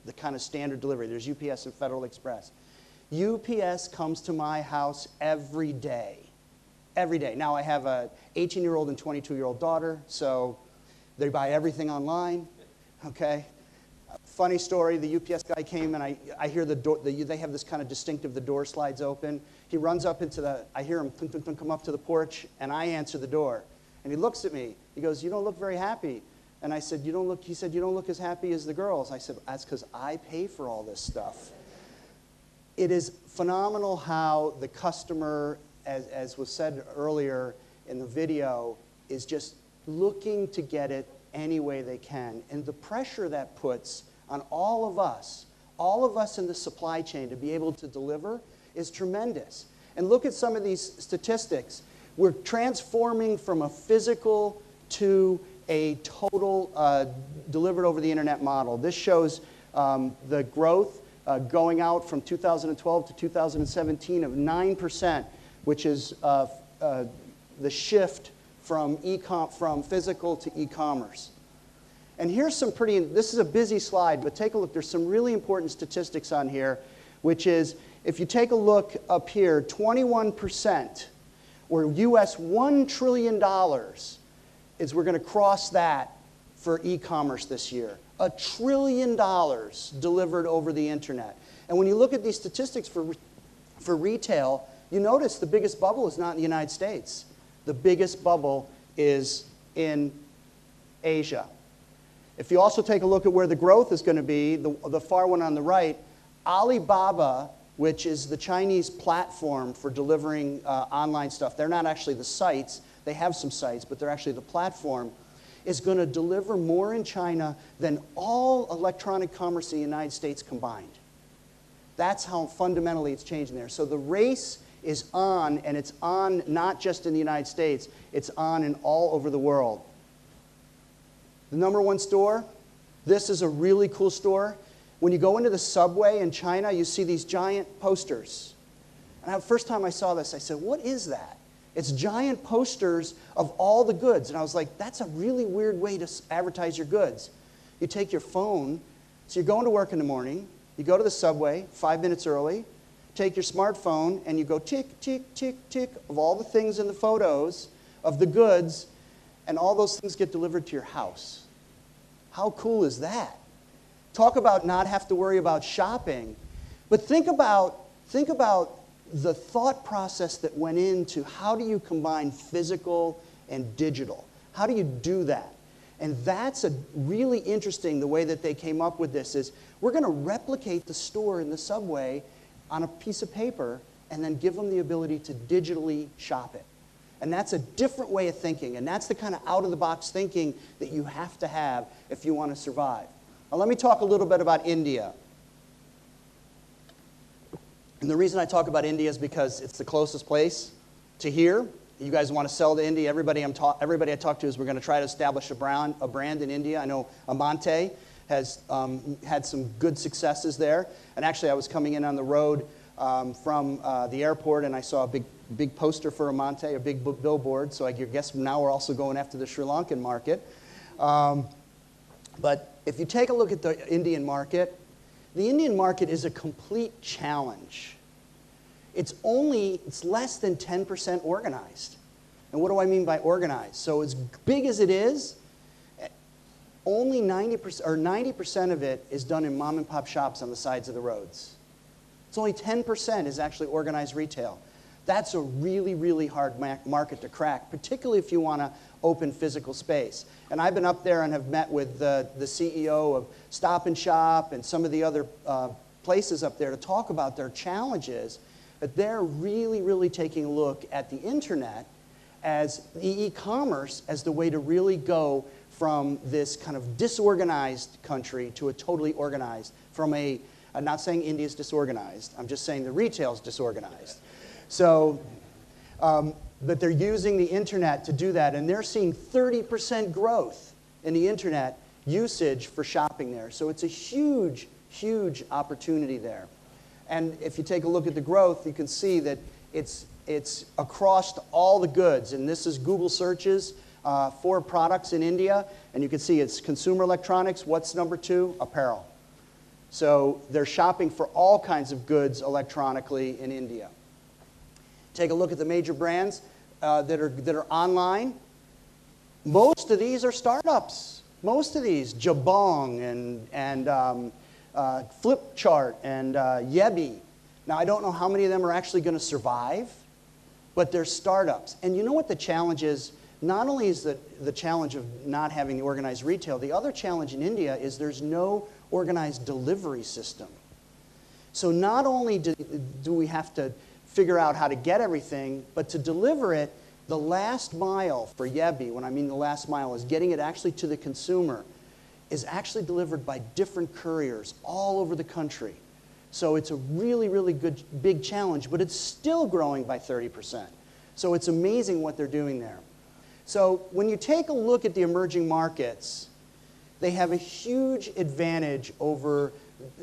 the kind of standard delivery. There's UPS and Federal Express. UPS comes to my house every day. Every day. Now, I have a 18-year-old and 22-year-old daughter, so they buy everything online, okay? Funny story, the UPS guy came, and I hear the door, they have this kind of distinctive, the door slides open. He runs up into the, I hear him come up to the porch, and I answer the door. And he looks at me. He goes, "You don't look very happy." And I said, he said, "You don't look as happy as the girls." I said, "That's because I pay for all this stuff." It is phenomenal how the customer, as was said earlier in the video, is just looking to get it any way they can. And the pressure that puts on all of us in the supply chain to be able to deliver is tremendous. And look at some of these statistics. We're transforming from a physical to a total delivered over the internet model. This shows the growth going out from 2012 to 2017 of 9%, which is the shift from physical to e-commerce. And here's some pretty, this is a busy slide, but take a look. There's some really important statistics on here, which is, if you take a look up here, 21%, or US $1 trillion, is we're going to cross that for e-commerce this year. $1 trillion delivered over the internet. And when you look at these statistics for retail, you notice the biggest bubble is not in the United States. The biggest bubble is in Asia. If you also take a look at where the growth is going to be, the far one on the right, Alibaba, which is the Chinese platform for delivering online stuff. They're not actually the sites. They have some sites, but they're actually the platform, is going to deliver more in China than all electronic commerce in the United States combined. That's how fundamentally it's changing there. So the race is on, and it's on not just in the United States, it's on in all over the world. The #1 store, this is a really cool store. When you go into the subway in China, you see these giant posters. And the first time I saw this, I said, "What is that?" It's giant posters of all the goods. And I was like, that's a really weird way to advertise your goods. You take your phone, so you're going to work in the morning, you go to the subway 5 minutes early, take your smartphone, and you go tick, tick, tick, tick of all the things in the photos of the goods, and all those things get delivered to your house. How cool is that? Talk about not have to worry about shopping. But think about the thought process that went into how do you combine physical and digital? How do you do that? And that's a really interesting, the way that they came up with this is, we're going to replicate the store in the subway on a piece of paper and then give them the ability to digitally shop it. And that's a different way of thinking, and that's the kind of out-of-the-box thinking that you have to have if you want to survive. Now let me talk a little bit about India. And the reason I talk about India is because it's the closest place to here. You guys want to sell to India. Everybody I talk to is we're going to try to establish a brand in India. I know Amante has had some good successes there. And actually, I was coming in on the road from the airport, and I saw a big poster for Amante, a big billboard. So I guess now we're also going after the Sri Lankan market. But if you take a look at the Indian market is a complete challenge. It's less than 10% organized. And what do I mean by organized? So as big as it is, only 90% of it is done in mom and pop shops on the sides of the roads. It's only 10% is actually organized retail. That's a really, really hard market to crack, particularly if you want to open physical space. And I've been up there and have met with the CEO of Stop and Shop and some of the other places up there to talk about their challenges. But they're really, really taking a look at the internet as the e-commerce as the way to really go from this kind of disorganized country to a totally organized. I'm not saying India's disorganized. I'm just saying the retail's disorganized. So, but they're using the internet to do that, and they're seeing 30% growth in the internet usage for shopping there. So it's a huge, huge opportunity there. And if you take a look at the growth, you can see that it's across all the goods. And this is Google searches for products in India. And you can see it's consumer electronics. What's #2? Apparel. So they're shopping for all kinds of goods electronically in India. Take a look at the major brands that are online. Most of these are startups. Most of these, Jabong and Flipchart and Yebi. Now, I don't know how many of them are actually going to survive, but they're startups. And you know what the challenge is? Not only is the challenge of not having the organized retail, the other challenge in India is there's no organized delivery system. So not only do we have to figure out how to get everything, but to deliver it, the last mile for Yebi, when I mean the last mile, is getting it actually to the consumer, is actually delivered by different couriers all over the country. So it's a really, really good, big challenge, but it's still growing by 30%. So it's amazing what they're doing there. So when you take a look at the emerging markets, they have a huge advantage over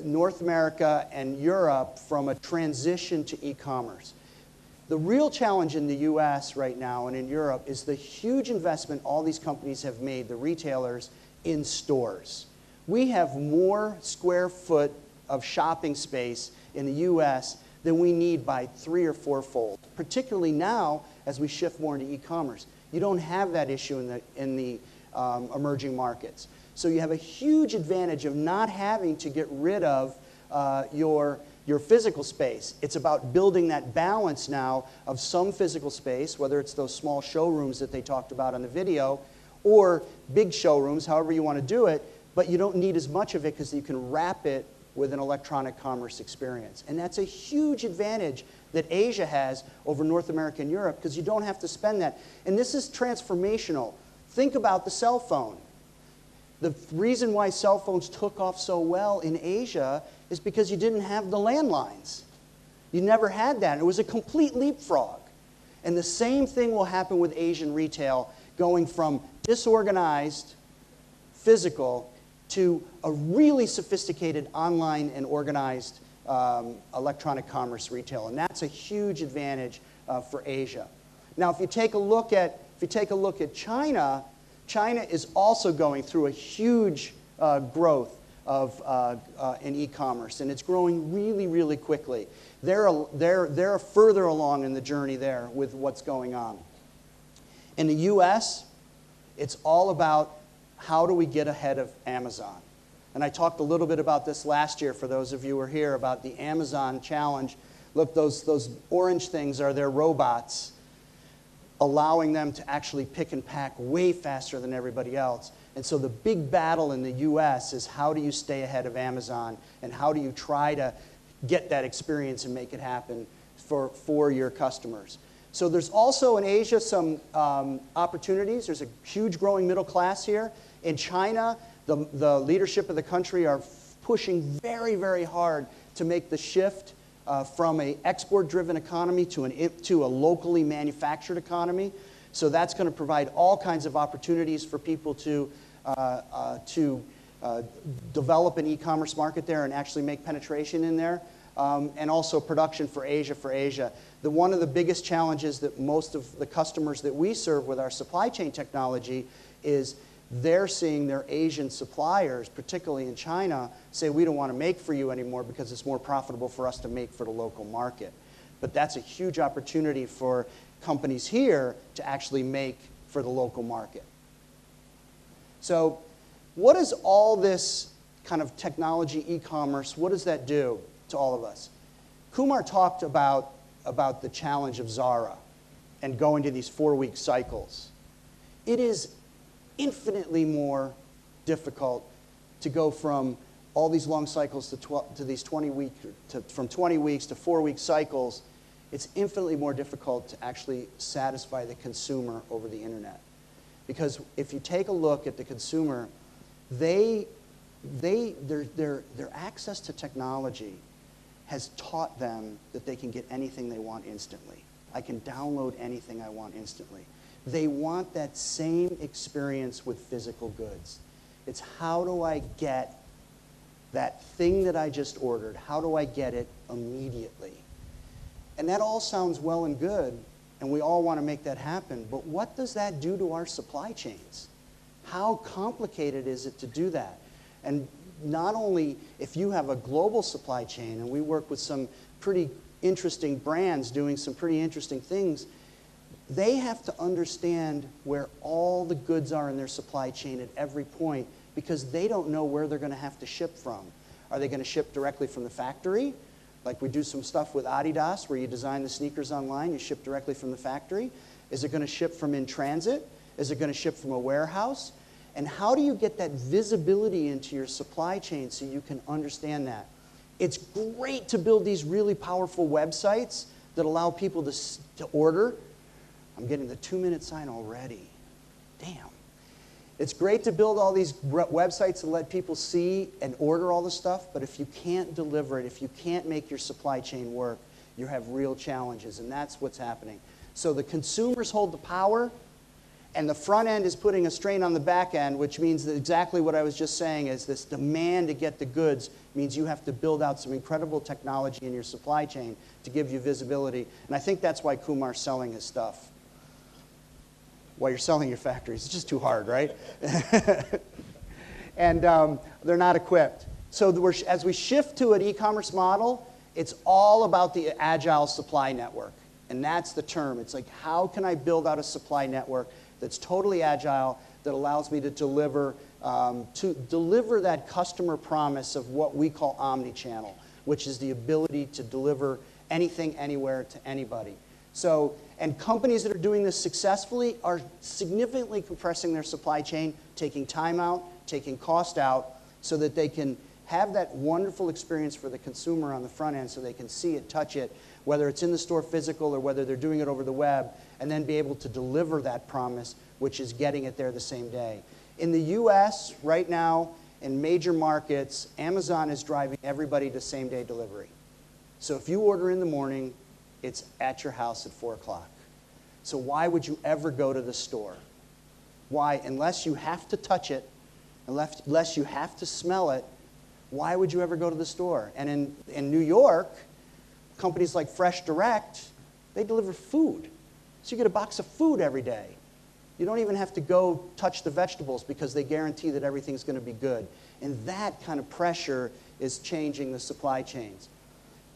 North America and Europe from a transition to e-commerce. The real challenge in the US right now and in Europe is the huge investment all these companies have made, the retailers, in stores. We have more square foot of shopping space in the US than we need by 3- or 4-fold, particularly now as we shift more into e-commerce. You don't have that issue in the emerging markets. So you have a huge advantage of not having to get rid of your physical space. It's about building that balance now of some physical space, whether it's those small showrooms that they talked about on the video, or big showrooms, however you want to do it, but you don't need as much of it because you can wrap it with an electronic commerce experience. And that's a huge advantage that Asia has over North America and Europe because you don't have to spend that. And this is transformational. Think about the cell phone. The reason why cell phones took off so well in Asia is because you didn't have the landlines. You never had that. It was a complete leapfrog. And the same thing will happen with Asian retail, going from disorganized, physical, to a really sophisticated online and organized electronic commerce retail. And that's a huge advantage for Asia. Now, if you take a look at China, China is also going through a huge growth in e-commerce, and it's growing really, really quickly. They're further along in the journey there with what's going on. In the US, it's all about how do we get ahead of Amazon. And I talked a little bit about this last year for those of you who are here about the Amazon challenge. Look, those orange things are their robots, allowing them to actually pick and pack way faster than everybody else. And so the big battle in the US is how do you stay ahead of Amazon and how do you try to get that experience and make it happen for your customers. So there's also in Asia some opportunities. There's a huge growing middle class here. In China, the leadership of the country are pushing very, very hard to make the shift from an export-driven economy to a locally manufactured economy. So that's going to provide all kinds of opportunities for people to develop an e-commerce market there and actually make penetration in there. And also production for Asia. One of the biggest challenges that most of the customers that we serve with our supply chain technology is they're seeing their Asian suppliers, particularly in China, say we don't want to make for you anymore because it's more profitable for us to make for the local market. But that's a huge opportunity for companies here to actually make for the local market. So what does all this kind of technology, e-commerce, what does that do to all of us? Kumar talked about the challenge of Zara and going to these 4-week cycles. It is infinitely more difficult to go from all these long cycles to these 20-week, from 20 weeks to 4-week cycles. It's infinitely more difficult to actually satisfy the consumer over the internet. Because if you take a look at the consumer, their access to technology has taught them that they can get anything they want instantly. I can download anything I want instantly. They want that same experience with physical goods. It's how do I get that thing that I just ordered, how do I get it immediately? And that all sounds well and good, and we all want to make that happen, but what does that do to our supply chains? How complicated is it to do that? And not only if you have a global supply chain, and we work with some pretty interesting brands doing some pretty interesting things, they have to understand where all the goods are in their supply chain at every point, because they don't know where they're going to have to ship from. Are they going to ship directly from the factory? Like we do some stuff with Adidas where you design the sneakers online, you ship directly from the factory. Is it going to ship from in transit? Is it going to ship from a warehouse? And how do you get that visibility into your supply chain so you can understand that? It's great to build these really powerful websites that allow people to order. I'm getting the 2-minute sign already. Damn. It's great to build all these websites and let people see and order all the stuff, but if you can't deliver it, if you can't make your supply chain work, you have real challenges, and that's what's happening. So the consumers hold the power, and the front end is putting a strain on the back end, which means that exactly what I was just saying is this demand to get the goods means you have to build out some incredible technology in your supply chain to give you visibility. And I think that's why Kumar's selling his stuff. While you're selling your factories. It's just too hard, right? And they're not equipped. So as we shift to an e-commerce model, it's all about the agile supply network. And that's the term. It's like, how can I build out a supply network that's totally agile, that allows me to deliver that customer promise of what we call omni-channel, which is the ability to deliver anything, anywhere, to anybody. So, and companies that are doing this successfully are significantly compressing their supply chain, taking time out, taking cost out, so that they can have that wonderful experience for the consumer on the front end so they can see it, touch it, whether it's in the store physical or whether they're doing it over the web, and then be able to deliver that promise, which is getting it there the same day. In the US, right now, in major markets, Amazon is driving everybody to same-day delivery. So if you order in the morning, it's at your house at 4 o'clock. So why would you ever go to the store? Why? Unless you have to touch it, unless you have to smell it, why would you ever go to the store? And in New York, companies like Fresh Direct, they deliver food. So you get a box of food every day. You don't even have to go touch the vegetables because they guarantee that everything's going to be good. And that kind of pressure is changing the supply chains.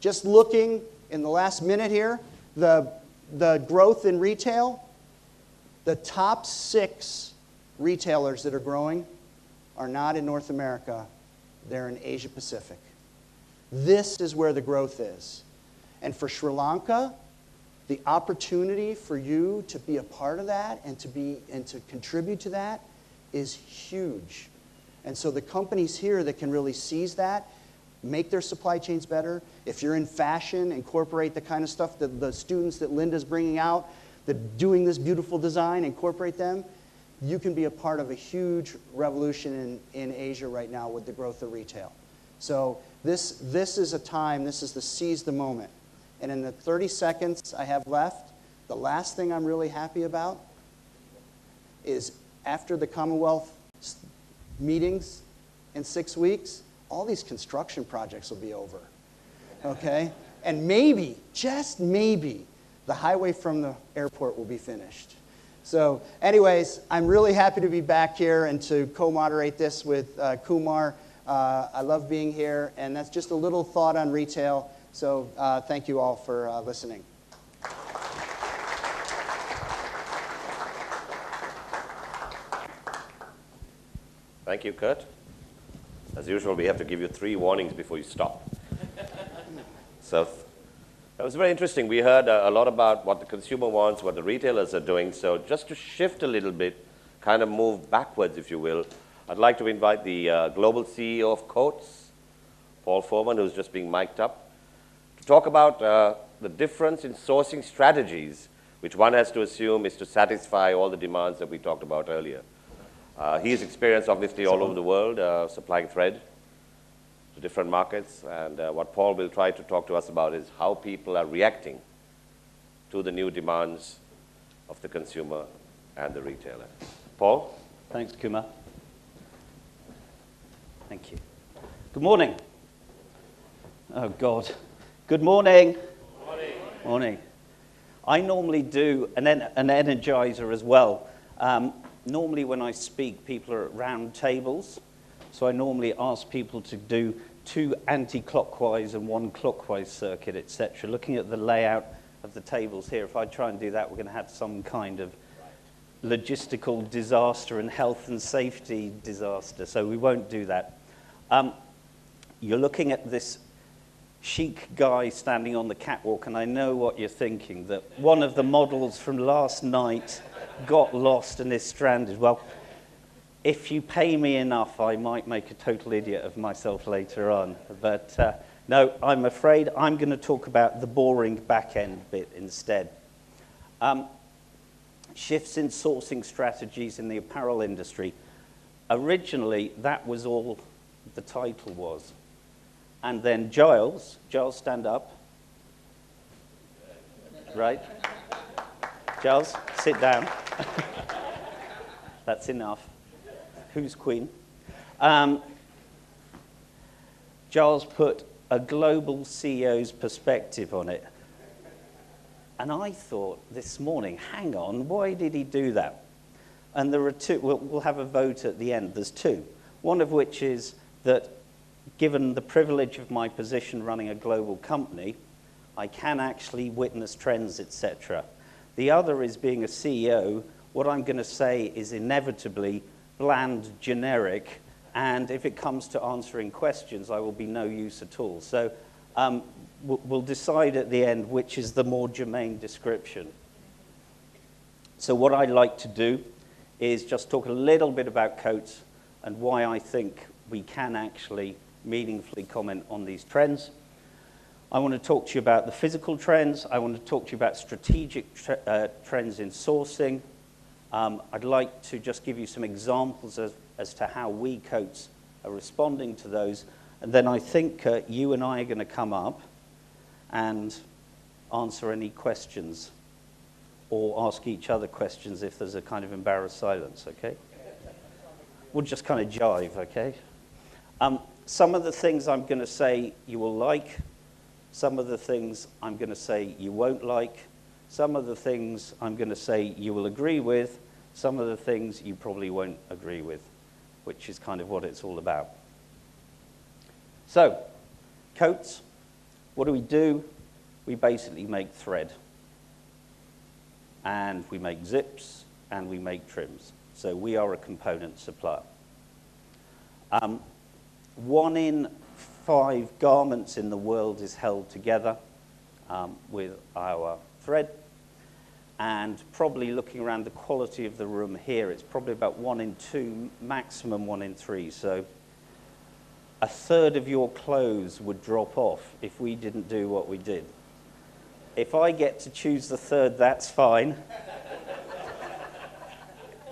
Just looking in the last minute here, the growth in retail, the top 6 retailers that are growing are not in North America, they're in Asia Pacific. This is where the growth is. And for Sri Lanka, the opportunity for you to be a part of that and to contribute to that is huge. And so the companies here that can really seize that, make their supply chains better. If you're in fashion, incorporate the kind of stuff that the students that Linda's bringing out, that doing this beautiful design, incorporate them. You can be a part of a huge revolution in Asia right now with the growth of retail. So this is a time, this is the seize the moment. And in the 30 seconds I have left, the last thing I'm really happy about is after the Commonwealth meetings in 6 weeks, all these construction projects will be over, okay? And maybe, just maybe, the highway from the airport will be finished. So anyways, I'm really happy to be back here and to co-moderate this with Kumar. I love being here, and that's just a little thought on retail. So thank you all for listening. Thank you, Kurt. As usual, we have to give you 3 warnings before you stop. So that was very interesting. We heard a lot about what the consumer wants, what the retailers are doing. So just to shift a little bit, kind of move backwards, if you will, I'd like to invite the global CEO of Coates, Paul Foreman, who's just being mic'd up, to talk about the difference in sourcing strategies, which one has to assume is to satisfy all the demands that we talked about earlier. He has experience, obviously, all over the world, supplying thread to different markets. And what Paul will try to talk to us about is how people are reacting to the new demands of the consumer and the retailer. Paul? Thanks, Kumar. Thank you. Good morning. Oh, God. Good morning. Morning. Morning. I normally do an energizer as well. Normally when I speak, people are at round tables. So I normally ask people to do 2 anti-clockwise and 1 clockwise circuit, etc. Looking at the layout of the tables here, if I try and do that, we're going to have some kind of logistical disaster and health and safety disaster, so we won't do that. You're looking at this chic guy standing on the catwalk, and I know what you're thinking, that one of the models from last night got lost and is stranded. Well, if you pay me enough, I might make a total idiot of myself later on. But no, I'm afraid I'm going to talk about the boring back-end bit instead. Shifts in sourcing strategies in the apparel industry. Originally, that was all the title was. And then Giles, stand up. Right? Giles, sit down. That's enough. Who's queen? Giles put a global CEO's perspective on it. And I thought this morning, hang on, why did he do that? And there are two, we'll have a vote at the end. There's two. One of which is that given the privilege of my position running a global company, I can actually witness trends, etc. The other is being a CEO, what I'm going to say is inevitably bland, generic, and if it comes to answering questions, I will be no use at all. So we'll decide at the end which is the more germane description. So what I'd like to do is just talk a little bit about coats and why I think we can actually meaningfully comment on these trends. I want to talk to you about the physical trends. I want to talk to you about strategic trends in sourcing. I'd like to just give you some examples as to how we Coats are responding to those. And then I think you and I are going to come up and answer any questions or ask each other questions if there's a kind of embarrassed silence, okay? We'll just kind of jive, okay? Some of the things I'm going to say you will like. Some of the things I'm going to say you won't like. Some of the things I'm going to say you will agree with. Some of the things you probably won't agree with, which is kind of what it's all about. So, coats, what do? We basically make thread. And we make zips, and we make trims. So we are a component supplier. 1 in 5 garments in the world is held together with our thread. And probably looking around the quality of the room here, it's probably about 1 in 2, maximum 1 in 3. So a third of your clothes would drop off if we didn't do what we did. If I get to choose the third, that's fine.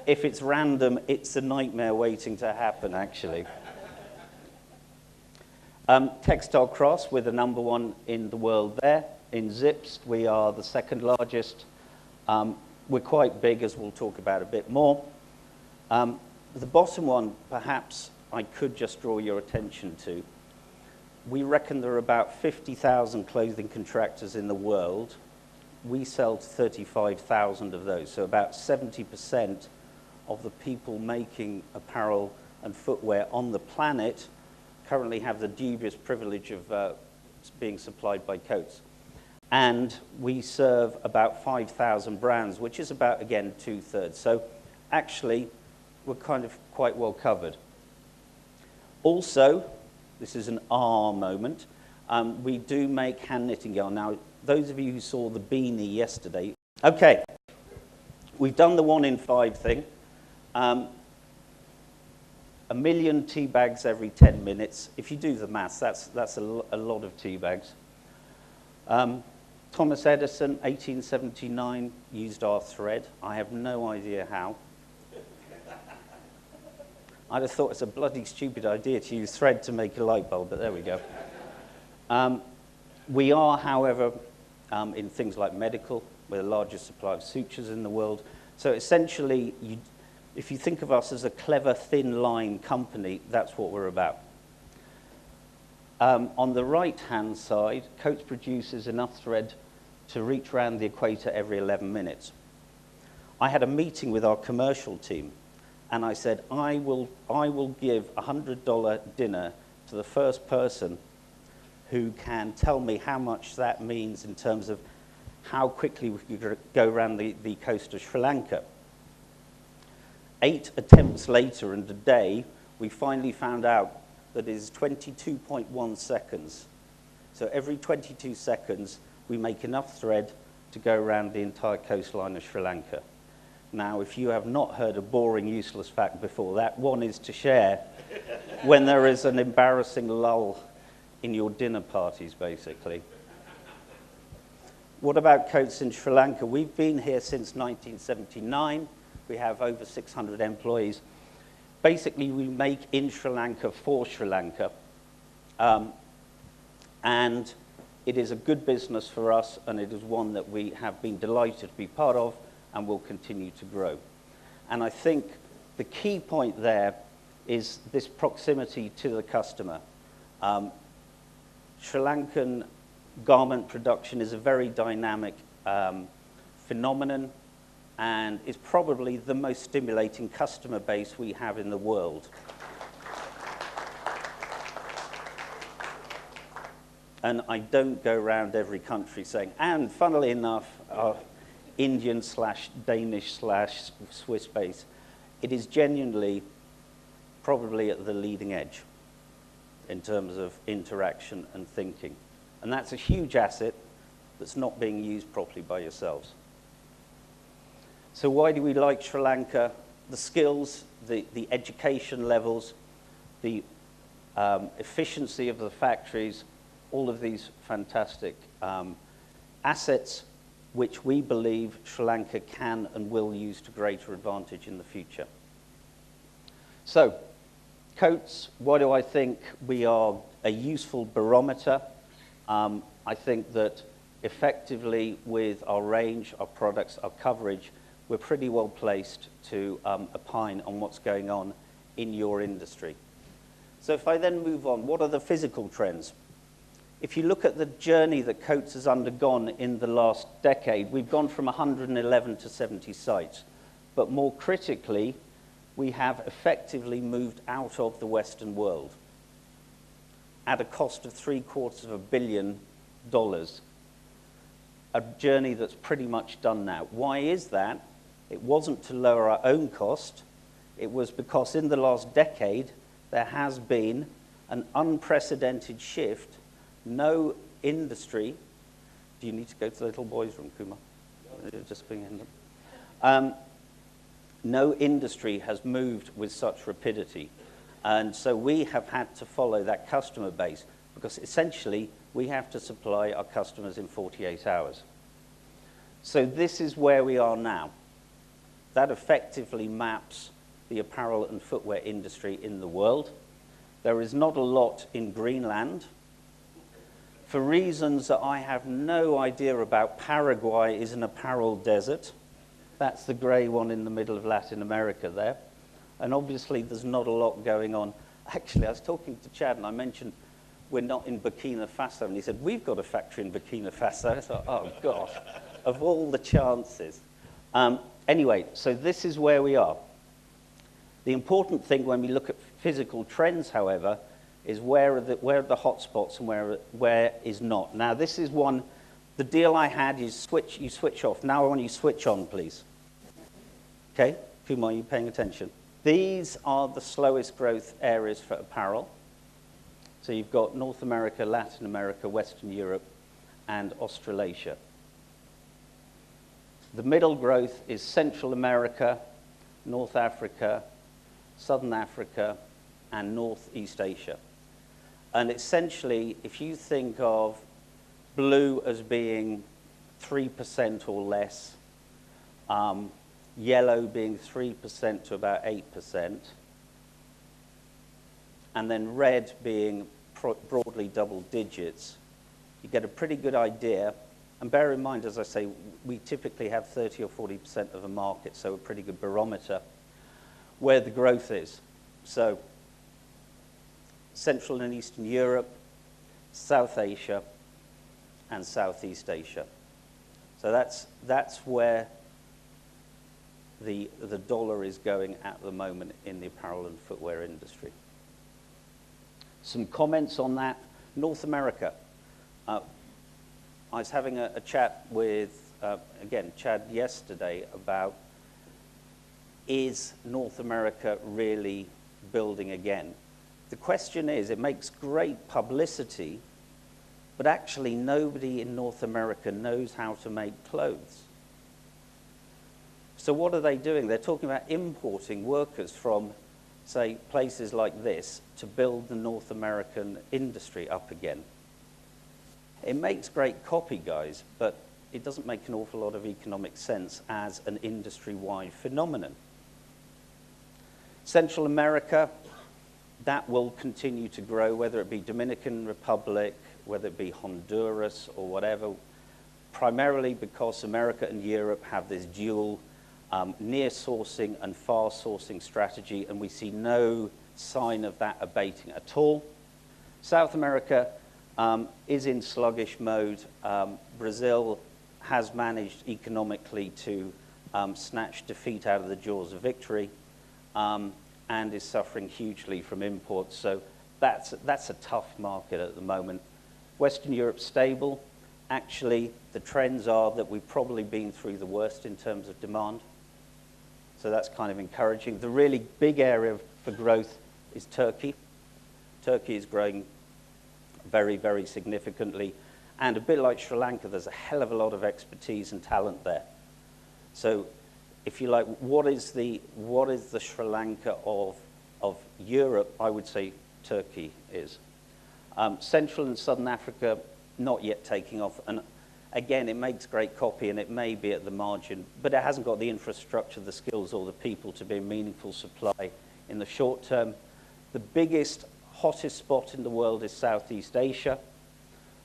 If it's random, it's a nightmare waiting to happen, actually. Textile crafts, we're the #1 in the world there. In zips, we are the 2nd largest. We're quite big, as we'll talk about a bit more. The bottom one, perhaps I could just draw your attention to. We reckon there are about 50,000 clothing contractors in the world. We sell to 35,000 of those, so about 70% of the people making apparel and footwear on the planet currently have the dubious privilege of being supplied by Coats. And we serve about 5,000 brands, which is about, again, 2/3. So actually, we're kind of quite well covered. Also, this is an R moment, we do make hand knitting yarn. Now, those of you who saw the beanie yesterday, okay, we've done the 1 in 5 thing. 1 million tea bags every 10 minutes. If you do the maths, that's a lot of tea bags. Thomas Edison, 1879, used our thread. I have no idea how. I'd have thought it's a bloody stupid idea to use thread to make a light bulb, but there we go. We are, however, in things like medical, we're the largest supplier of sutures in the world. So essentially, if you think of us as a clever, thin line company, that's what we're about. On the right-hand side, Coats produces enough thread to reach around the equator every 11 minutes. I had a meeting with our commercial team, And I said, I will give a $100 dinner to the first person who can tell me how much that means in terms of how quickly we could go around the coast of Sri Lanka. 8 attempts later and a day, we finally found out that it is 22.1 seconds. So every 22 seconds, we make enough thread to go around the entire coastline of Sri Lanka. Now, if you have not heard a boring, useless fact before that, one is to share when there is an embarrassing lull in your dinner parties, basically. What about Coats in Sri Lanka? We've been here since 1979. We have over 600 employees. Basically, we make in Sri Lanka for Sri Lanka. And it is a good business for us, and it is one that we have been delighted to be part of and will continue to grow. And I think the key point there is this proximity to the customer. Sri Lankan garment production is a very dynamic phenomenon, and is probably the most stimulating customer base we have in the world. And I don't go around every country saying, and funnily enough, Indian/Danish/Swiss base, it is genuinely probably at the leading edge in terms of interaction and thinking. And that's a huge asset that's not being used properly by yourselves. So why do we like Sri Lanka? The skills, the education levels, the efficiency of the factories, all of these fantastic assets which we believe Sri Lanka can and will use to greater advantage in the future. So, Coats, why do I think we are a useful barometer? I think that effectively with our range, our products, our coverage, we're pretty well placed to opine on what's going on in your industry. So if I then move on, what are the physical trends? If you look at the journey that Coats has undergone in the last decade, we've gone from 111 to 70 sites. But more critically, we have effectively moved out of the Western world at a cost of $750 million. A journey that's pretty much done now. Why is that? It wasn't to lower our own cost. It was because in the last decade, there has been an unprecedented shift. No industry. Do you need to go to the little boys' room, Kumar? Just bring in them. No industry has moved with such rapidity. And so we have had to follow that customer base because essentially we have to supply our customers in 48 hours. So this is where we are now. That effectively maps the apparel and footwear industry in the world. There is not a lot in Greenland. For reasons that I have no idea about, Paraguay is an apparel desert. That's the grey one in the middle of Latin America there. And obviously there's not a lot going on. Actually, I was talking to Chad and I mentioned we're not in Burkina Faso. And he said, we've got a factory in Burkina Faso. I thought, oh gosh, of all the chances. Anyway, so this is where we are. The important thing when we look at physical trends, however, is where are the hot spots and where is not. Now, this is one, the deal I had is you switch off. Now I want you to switch on, please. Okay, Kumar, are you paying attention? These are the slowest growth areas for apparel. So you've got North America, Latin America, Western Europe, and Australasia. The middle growth is Central America, North Africa, Southern Africa, and Northeast Asia. And essentially, if you think of blue as being 3% or less, yellow being 3% to about 8%, and then red being broadly double digits, you get a pretty good idea. And bear in mind, as I say, we typically have 30 or 40% of a market, so a pretty good barometer where the growth is. So Central and Eastern Europe, South Asia, and Southeast Asia. So that's where the dollar is going at the moment in the apparel and footwear industry. Some comments on that. North America. I was having a chat with, again, Chad yesterday about, is North America really building again? The question is, it makes great publicity, but actually nobody in North America knows how to make clothes. So what are they doing? They're talking about importing workers from, say, places like this to build the North American industry up again. It makes great copy, guys, but it doesn't make an awful lot of economic sense as an industry-wide phenomenon. Central America, that will continue to grow, whether it be Dominican Republic, whether it be Honduras or whatever, primarily because America and Europe have this dual near sourcing and far sourcing strategy, and we see no sign of that abating at all. South America is in sluggish mode. Brazil has managed economically to snatch defeat out of the jaws of victory and is suffering hugely from imports. So that's a tough market at the moment. Western Europe stable. Actually, the trends are that we've probably been through the worst in terms of demand. So that's kind of encouraging. The really big area for growth is Turkey. Turkey is growing very, very significantly. And a bit like Sri Lanka, there's a hell of a lot of expertise and talent there. So if you like, what is the Sri Lanka of Europe? I would say Turkey is. Central and Southern Africa, not yet taking off. And again, it makes great copy and it may be at the margin, but it hasn't got the infrastructure, the skills, or the people to be a meaningful supply in the short term. The biggest, hottest spot in the world is Southeast Asia.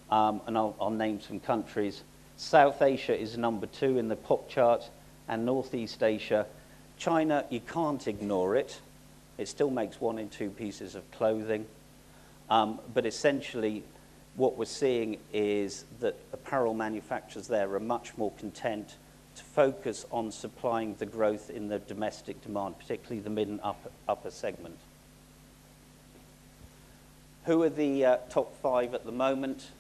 And I'll name some countries. South Asia is number 2 in the pop chart, and Northeast Asia. China, you can't ignore it. It still makes 1 in 2 pieces of clothing. But essentially, what we're seeing is that apparel manufacturers there are much more content to focus on supplying the growth in the domestic demand, particularly the mid and upper segment. Who are the top 5 at the moment?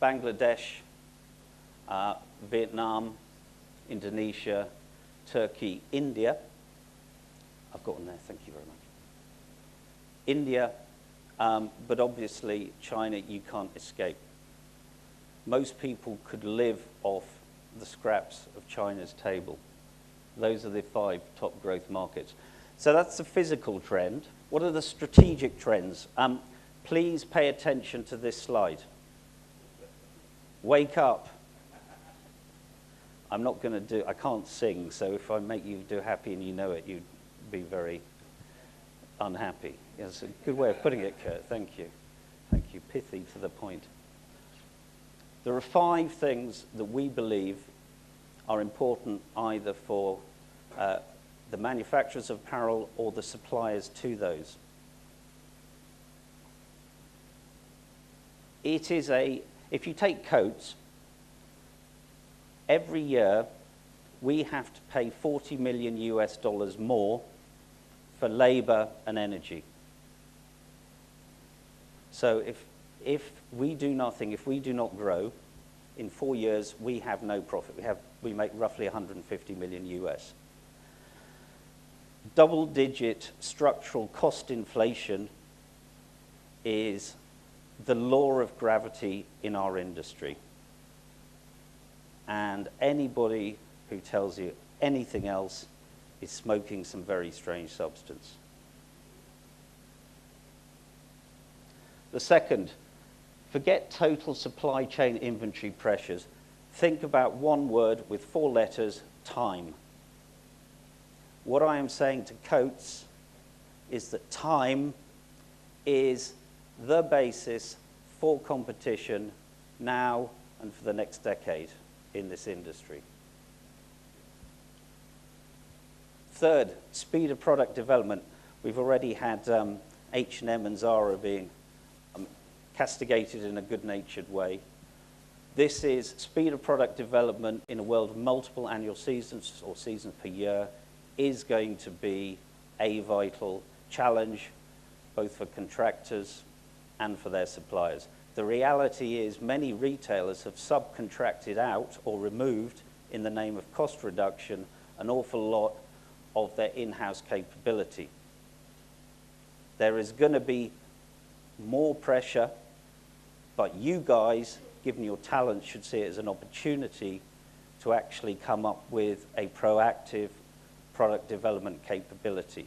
Bangladesh, Vietnam, Indonesia, Turkey, India. I've got one there, thank you very much. India, but obviously China, you can't escape. Most people could live off the scraps of China's table. Those are the 5 top growth markets. So that's the physical trend. What are the strategic trends? Please pay attention to this slide. Wake up. I'm not going to do, I can't sing, so if I make you do happy and you know it, you'd be very unhappy. It's a good way of putting it, Kurt. Thank you. Thank you. Pithy to the point. There are 5 things that we believe are important either for the manufacturers of apparel or the suppliers to those. It is if you take coats, every year we have to pay $40 million US more for labor and energy. So if we do nothing, if we do not grow, in 4 years we have no profit. We make roughly 150 million US. Double-digit structural cost inflation is the law of gravity in our industry. And anybody who tells you anything else is smoking some very strange substance. The second, forget total supply chain inventory pressures. Think about one word with 4 letters, time. What I am saying to Coates is that time is the basis for competition now and for the next decade in this industry. Third, speed of product development. We've already had H&M and Zara being castigated in a good-natured way. This is speed of product development in a world of multiple annual seasons or seasons per year is going to be a vital challenge, both for contractors and for their suppliers. The reality is many retailers have subcontracted out or removed, in the name of cost reduction, an awful lot of their in-house capability. There is going to be more pressure, but you guys, given your talent, should see it as an opportunity to actually come up with a proactive product development capability.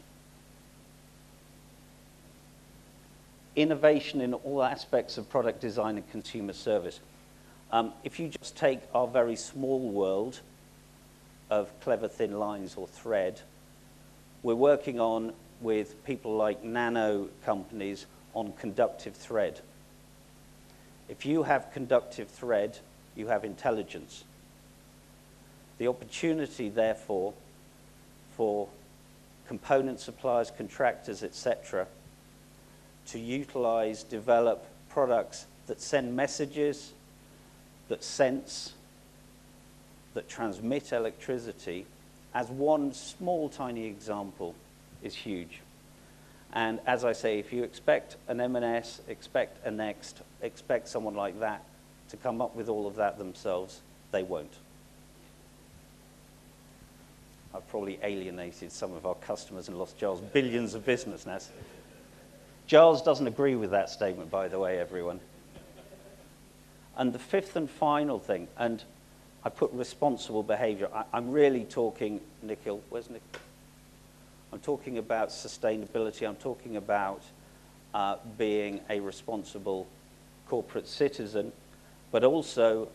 Innovation in all aspects of product design and consumer service. If you just take our very small world of clever thin lines or thread, we're working on, with people like nano companies, on conductive thread. If you have conductive thread, you have intelligence. The opportunity, therefore, for component suppliers, contractors, etc., to utilize, develop products that send messages, that sense, that transmit electricity, as one small, tiny example, is huge. And as I say, if you expect an M&S, expect a Next, expect someone like that to come up with all of that themselves, they won't. I've probably alienated some of our customers and lost Giles billions of business now. Giles doesn't agree with that statement, by the way, everyone. And the fifth and final thing, and I put responsible behavior. I'm really talking, Nikhil, where's Nikhil? I'm talking about sustainability. I'm talking about being a responsible corporate citizen, but also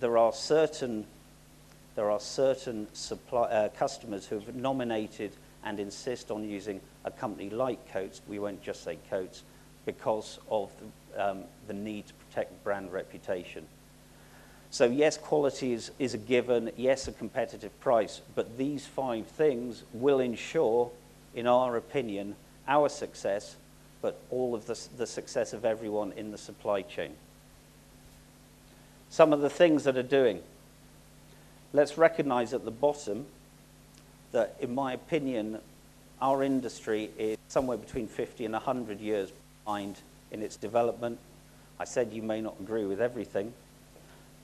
there are certain customers who have nominated and insist on using a company like Coates, we won't just say Coates, because of the need to protect brand reputation. So yes, quality is a given, yes, a competitive price, but these 5 things will ensure, in our opinion, our success, but all of the success of everyone in the supply chain. Some of the things that are doing. Let's recognize at the bottom that, in my opinion, our industry is somewhere between 50 and 100 years behind in its development. I said you may not agree with everything,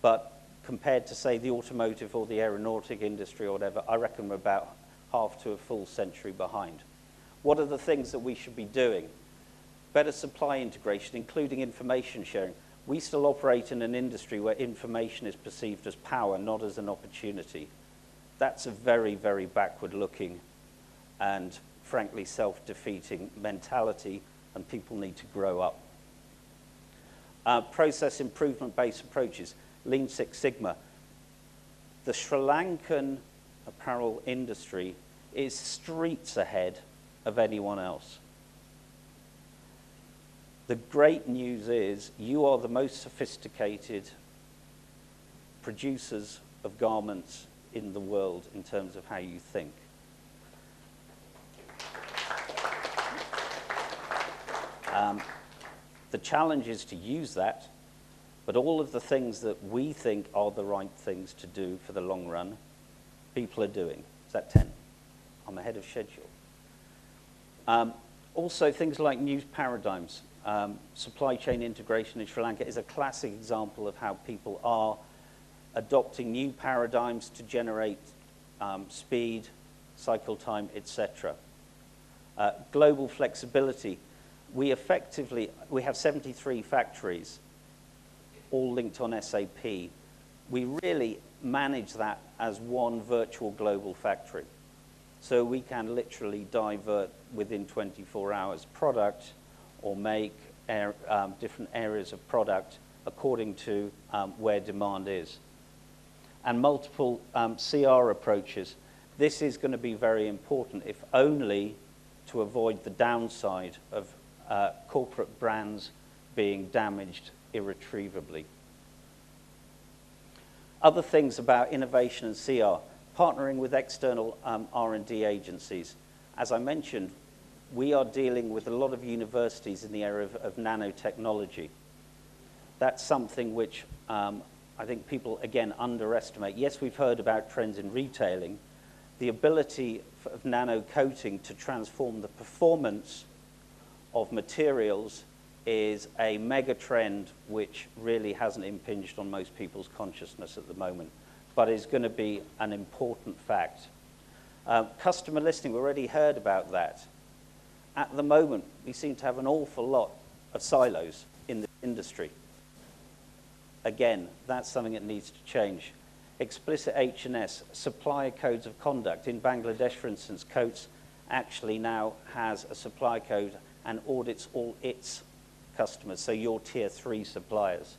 but compared to, say, the automotive or the aeronautic industry or whatever, I reckon we're about half to a full century behind. What are the things that we should be doing? Better supply integration, including information sharing. We still operate in an industry where information is perceived as power, not as an opportunity. That's a very, very backward-looking and, frankly, self-defeating mentality, and people need to grow up. Process improvement-based approaches, Lean Six Sigma. The Sri Lankan apparel industry is streets ahead of anyone else. The great news is you are the most sophisticated producers of garments in the world in terms of how you think. The challenge is to use that, but all of the things that we think are the right things to do for the long run, people are doing. Is that 10? I'm ahead of schedule. Also, things like new paradigms. Supply chain integration in Sri Lanka is a classic example of how people are adopting new paradigms to generate speed, cycle time, etc. Global flexibility. We have 73 factories, all linked on SAP. We really manage that as one virtual global factory. So we can literally divert within 24 hours product or make different areas of product according to where demand is. And multiple CR approaches. This is going to be very important, if only to avoid the downside of corporate brands being damaged irretrievably. Other things about innovation and CR, partnering with external R&D agencies. As I mentioned, we are dealing with a lot of universities in the area of nanotechnology. That's something which I I think people, again, underestimate. Yes, we've heard about trends in retailing. The ability of nano coating to transform the performance of materials is a mega trend which really hasn't impinged on most people's consciousness at the moment, but is going to be an important fact. Customer listening, we already heard about that. At the moment, we seem to have an awful lot of silos in the industry. Again, that's something that needs to change. Explicit H&S, supplier codes of conduct. In Bangladesh, for instance, Coates actually now has a supply code and audits all its customers, so your tier 3 suppliers.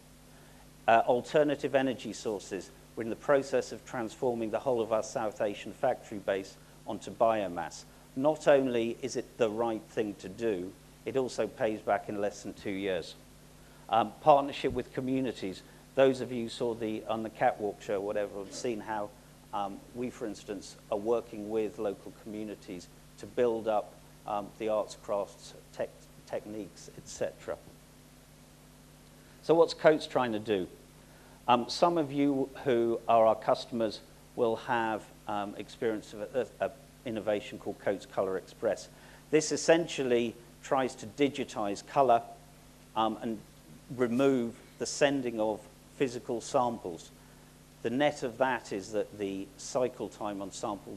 Alternative energy sources. We're in the process of transforming the whole of our South Asian factory base onto biomass. Not only is it the right thing to do, it also pays back in less than 2 years. Partnership with communities. Those of you who saw on the catwalk show, whatever, have seen how we, for instance, are working with local communities to build up the arts, crafts, techniques, etc. So what's Coates trying to do? Some of you who are our customers will have experience of an innovation called Coates Color Express. This essentially tries to digitize color and remove the sending of physical samples. The net of that is that the cycle time on sample